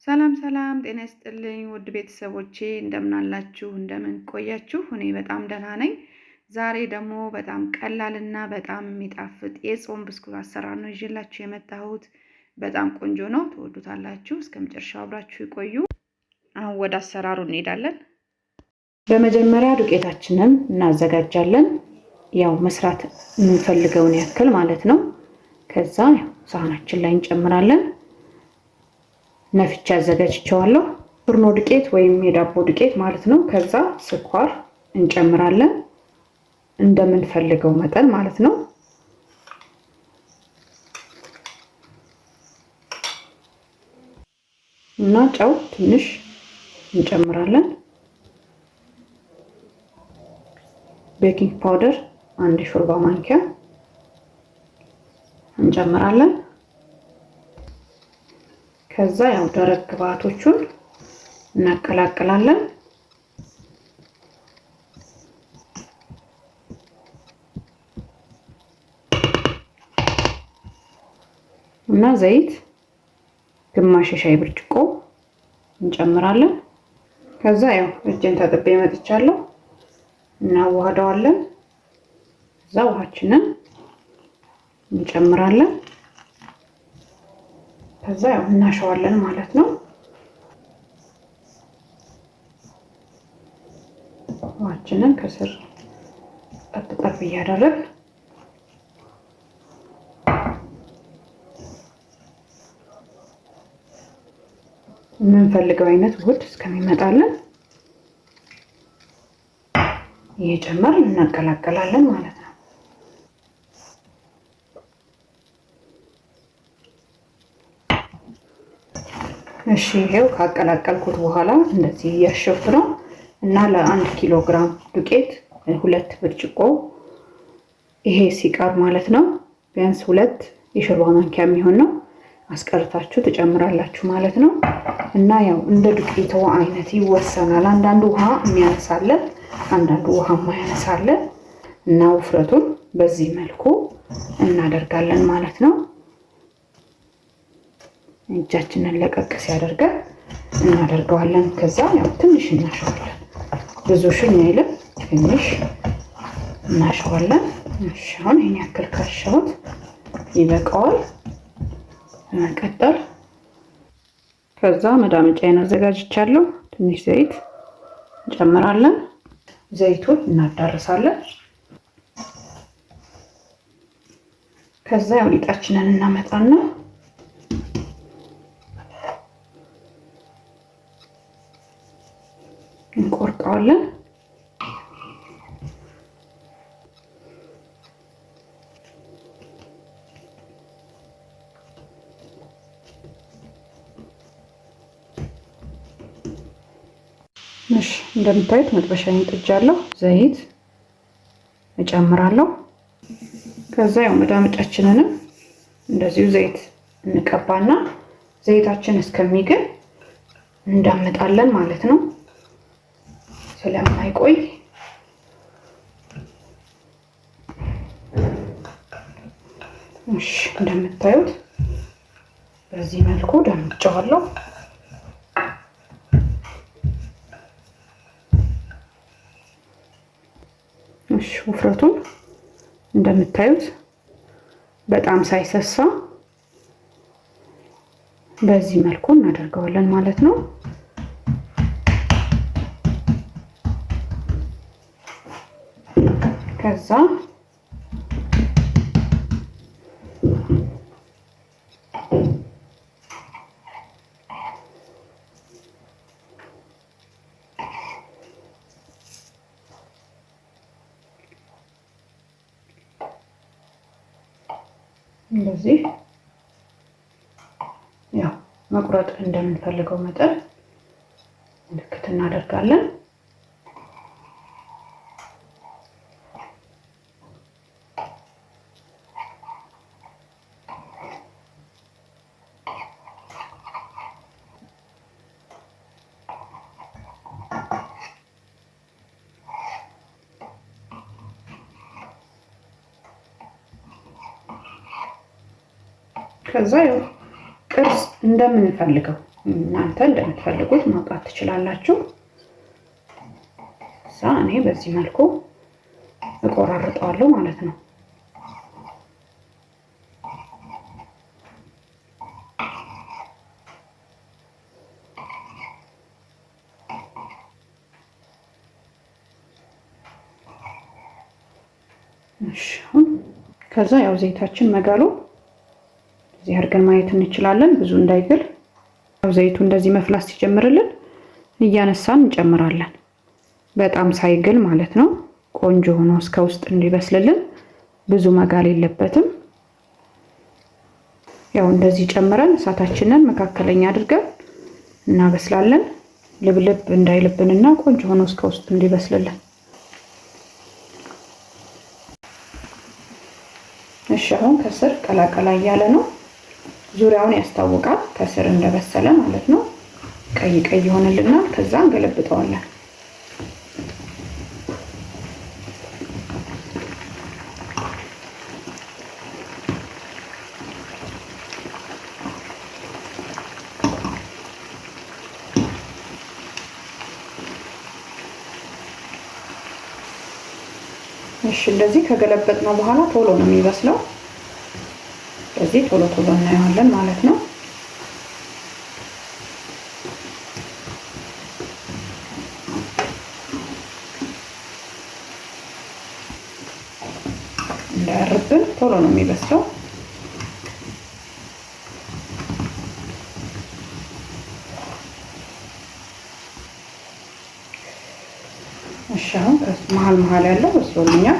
ሰላም ሰላም ጤና ይስጥልኝ ውድ ቤተሰቦቼ እንደምን አላችሁ እንደምን ቆያችሁ? እኔ በጣም ደህና ነኝ። ዛሬ ደግሞ በጣም ቀላልና በጣም የሚጣፍጥ የጾም ብስኩት አሰራር ነው ይዤላችሁ የመጣሁት። በጣም ቆንጆ ነው፣ ትወዱታላችሁ። እስከመጨረሻው አብራችሁ ይቆዩ። አሁን ወደ አሰራሩ እንሄዳለን። በመጀመሪያ ዱቄታችንን እናዘጋጃለን። ያው መስራት የምንፈልገውን ያክል ማለት ነው። ከዛ ሳህናችን ላይ እንጨምራለን። ነፍቻ አዘጋጅቼዋለሁ። ፍርኖ ዱቄት ወይም የዳቦ ዱቄት ማለት ነው። ከዛ ስኳር እንጨምራለን እንደምንፈልገው መጠን ማለት ነው። እና ጨው ትንሽ እንጨምራለን። ቤኪንግ ፓውደር 1 ሾርባ ማንኪያ እንጨምራለን። ከዛ ያው ደረቅ ግብአቶቹን እናቀላቅላለን። እና ዘይት ግማሽ ሻይ ብርጭቆ እንጨምራለን። ከዛ ያው እጄን ታጥቤ መጥቻለሁ። እናዋህደዋለን። ከዛ ውሃችንን እንጨምራለን። ከዛ ያው እናሸዋለን ማለት ነው። ውሃችንን ከስር ጠብ እያደረግን የምንፈልገው አይነት ውህድ እስከሚመጣልን እየጨመርን እናቀላቅላለን ማለት ነው። እሺ ይሄው ካቀላቀልኩት በኋላ እንደዚህ እያሸፍኩ ነው እና ለ1 ኪሎ ግራም ዱቄት 2 ብርጭቆ ይሄ ሲቀር ማለት ነው ቢያንስ 2 የሾርባ ማንኪያ የሚሆን ነው አስቀርታችሁ ትጨምራላችሁ ማለት ነው። እና ያው እንደ ዱቄቱ አይነት ይወሰናል። አንዳንዱ ውሃ የሚያነሳለ፣ አንዳንዱ ውሃ የማያነሳለ እና ውፍረቱን በዚህ መልኩ እናደርጋለን ማለት ነው። እጃችንን ለቀቅ ሲያደርገን እናደርገዋለን። ከዛ ያው ትንሽ እናሸዋለን። ብዙ ሽኝ አይልም፣ ትንሽ እናሸዋለን። እሺ አሁን ይሄን ያክል ካሸሁት ይበቃዋል። በመቀጠል ከዛ መዳመጫዬን አዘጋጅቻለሁ። ትንሽ ዘይት እንጨምራለን። ዘይቱን እናዳርሳለን። ከዛ ያው ሊጣችንን እናመጣና እንቆርጠዋለን። እሺ እንደምታዩት መጥበሻዬን ጥጃለሁ። ዘይት እጨምራለሁ። ከዛ ያው መዳመጫችንንም እንደዚሁ ዘይት እንቀባና ዘይታችን እስከሚግል እንዳመጣለን ማለት ነው። ስለማይቆይ እሺ እንደምታዩት በዚህ መልኩ ዳምጬዋለሁ። እሺ ውፍረቱን እንደምታዩት በጣም ሳይሰሳ በዚህ መልኩ እናደርገዋለን ማለት ነው። ከዛ እንደዚህ ያው መቁረጥ እንደምንፈልገው መጠን ምልክት እናደርጋለን። ከዛ ያው ቅርጽ እንደምንፈልገው እናንተ እንደምትፈልጉት ማውጣት ትችላላችሁ። እኔ በዚህ መልኩ እቆራርጠዋለሁ ማለት ነው። ከዛ ያው ዘይታችን መጋሉ እዚህ አድርገን ማየት እንችላለን። ብዙ እንዳይግል ያው ዘይቱ እንደዚህ መፍላት ሲጀምርልን እያነሳን እንጨምራለን። በጣም ሳይግል ማለት ነው። ቆንጆ ሆኖ እስከ ውስጥ እንዲበስልልን ብዙ መጋል የለበትም። ያው እንደዚህ ጨምረን እሳታችንን መካከለኛ አድርገን እናበስላለን። ልብልብ እንዳይልብንና ቆንጆ ሆኖ እስከ ውስጥ እንዲበስልልን። እሺ አሁን ከስር ቀላቀላ እያለ ነው። ዙሪያውን ያስታውቃል ከስር እንደበሰለ ማለት ነው። ቀይ ቀይ ይሆንልናል። ከዛ እንገለብጠዋለን። እሺ እንደዚህ ከገለበጥነው በኋላ ቶሎ ነው የሚበስለው። ስለዚህ ቶሎ ቶሎ እናየዋለን ማለት ነው። እንዳያርብን ቶሎ ነው የሚበስለው። እሺ አሁን መሀል ያለው በስሎልኛል።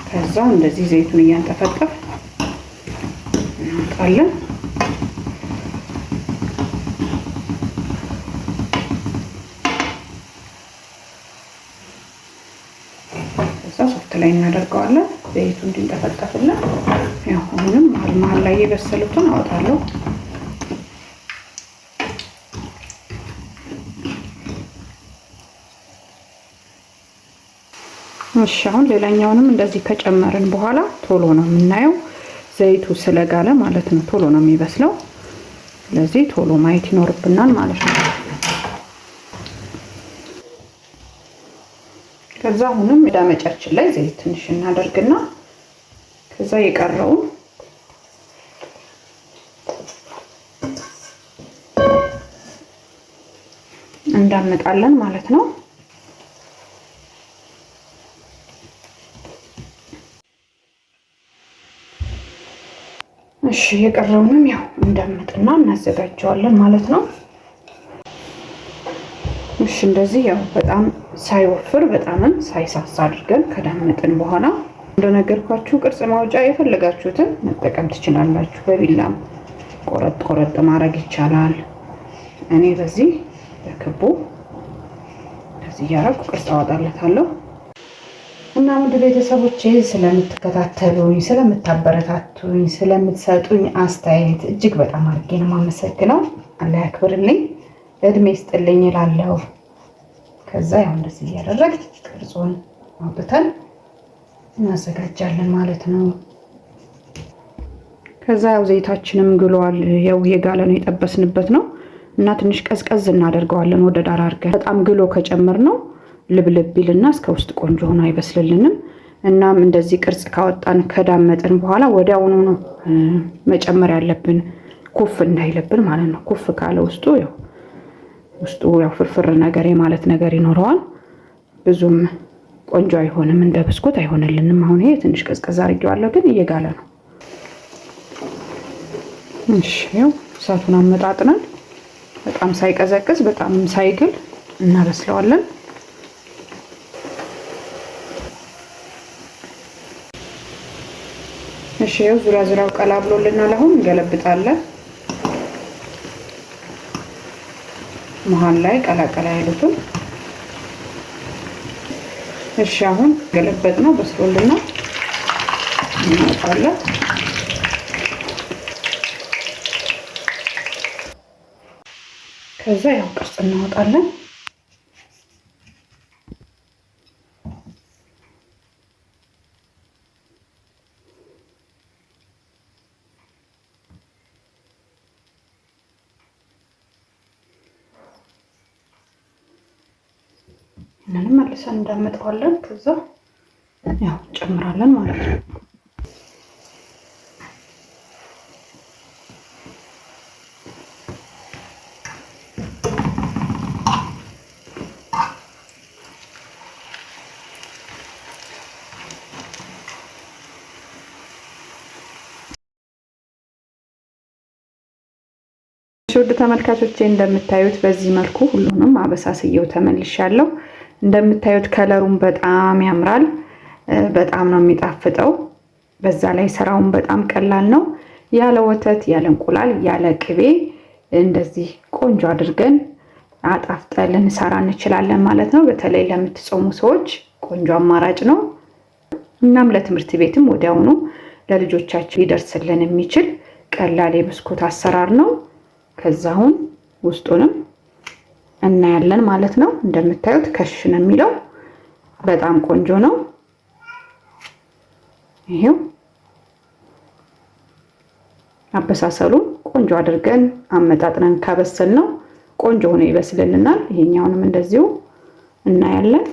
ከዛ እንደዚህ ዘይቱን እያንጠፈጠፍ እናወጣለን። ከዛ ሶፍት ላይ እናደርገዋለን ዘይቱ እንዲንጠፈጠፍልን። ያው አሁንም መሀል ላይ የበሰሉትን አወጣለሁ። እሺ አሁን ሌላኛውንም እንደዚህ ከጨመርን በኋላ ቶሎ ነው የምናየው። ዘይቱ ስለጋለ ማለት ነው ቶሎ ነው የሚበስለው። ስለዚህ ቶሎ ማየት ይኖርብናል ማለት ነው። ከዛ አሁንም ዳመጫችን ላይ ዘይት ትንሽ እናደርግና ከዛ የቀረውን እንዳመጣለን ማለት ነው። እሺ የቀረውንም ያው እንደምጥና እናዘጋጀዋለን ማለት ነው። እሺ እንደዚህ ያው በጣም ሳይወፍር በጣምም ሳይሳሳ አድርገን ከዳመጥን በኋላ እንደነገርኳችሁ ቅርጽ ማውጫ የፈለጋችሁትን መጠቀም ትችላላችሁ። በቢላም ቆረጥ ቆረጥ ማድረግ ይቻላል። እኔ በዚህ በክቡ እንደዚህ ያረኩ ቅርጽ አወጣለታለሁ። እና ውድ ቤተሰቦቼ ስለምትከታተሉኝ፣ ስለምታበረታቱኝ፣ ስለምትሰጡኝ አስተያየት እጅግ በጣም አድርጌ ነው የማመሰግነው። አላህ ያክብርልኝ፣ እድሜ ይስጥልኝ እላለሁ። ከዛ ያው እንደዚህ እያደረግን ቅርጹን አውጥተን እናዘጋጃለን ማለት ነው። ከዛ ያው ዘይታችንም ግሏል። ያው የጋለ ነው የጠበስንበት ነው እና ትንሽ ቀዝቀዝ እናደርገዋለን ወደ ዳር አድርገን። በጣም ግሎ ከጨመርነው ልብልብ ቢልና እስከ ውስጥ ቆንጆ ሆኖ አይበስልልንም። እናም እንደዚህ ቅርጽ ካወጣን ከዳመጥን በኋላ ወዲያውኑ ነው መጨመር ያለብን፣ ኩፍ እንዳይለብን ማለት ነው። ኩፍ ካለ ውስጡ ያው ፍርፍር ነገር የማለት ነገር ይኖረዋል። ብዙም ቆንጆ አይሆንም፣ እንደ ብስኩት አይሆንልንም። አሁን ይሄ ትንሽ ቀዝቀዝ አድርጌዋለሁ ግን እየጋለ ነው። እሺ ያው እሳቱን አመጣጥነን በጣም ሳይቀዘቅዝ በጣም ሳይግል እናበስለዋለን። እሺ ያው ዙሪያው ቀላ ብሎልናል። አሁን እንገለብጣለን። መሃል ላይ ቀላቀላ ያሉትን እሺ አሁን ገለበጥ ነው በስሎልናል። እናወጣለን። ከዛ ያው ቅርጽ እናወጣለን። ይሄንን መልሰን እንዳመጣዋለን። ከዛ ያው ጨምራለን ማለት ነው። ውድ ተመልካቾቼ እንደምታዩት በዚህ መልኩ ሁሉንም አበሳስየው ተመልሻለሁ። እንደምታዩት ከለሩን በጣም ያምራል። በጣም ነው የሚጣፍጠው። በዛ ላይ ስራውን በጣም ቀላል ነው። ያለ ወተት፣ ያለ እንቁላል፣ ያለ ቅቤ እንደዚህ ቆንጆ አድርገን አጣፍጠን ልንሰራ እንችላለን ማለት ነው። በተለይ ለምትጾሙ ሰዎች ቆንጆ አማራጭ ነው። እናም ለትምህርት ቤትም ወዲያውኑ ለልጆቻችን ሊደርስልን የሚችል ቀላል የብስኩት አሰራር ነው። ከዛውን ውስጡንም እናያለን ማለት ነው። እንደምታዩት ከሽ ነው የሚለው በጣም ቆንጆ ነው። ይሄው አበሳሰሉን ቆንጆ አድርገን አመጣጥነን ካበሰል ነው ቆንጆ ሆኖ ይበስልልናል። ይሄኛውንም እንደዚሁ እናያለን።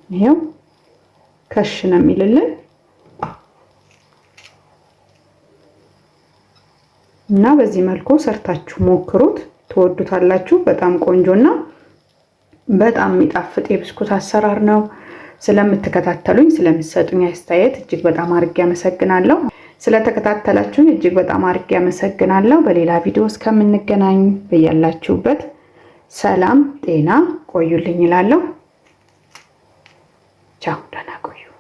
ይሄው ከሽ ነው የሚልልን እና በዚህ መልኩ ሰርታችሁ ሞክሩት፣ ትወዱታላችሁ። በጣም ቆንጆና በጣም የሚጣፍጥ የብስኩት አሰራር ነው። ስለምትከታተሉኝ ስለምትሰጡኝ አስተያየት እጅግ በጣም አድርጌ አመሰግናለሁ። ስለተከታተላችሁኝ እጅግ በጣም አድርጌ አመሰግናለሁ። በሌላ ቪዲዮ እስከምንገናኝ በያላችሁበት ሰላም ጤና ቆዩልኝ እላለሁ። ቻው፣ ደህና ቆዩ።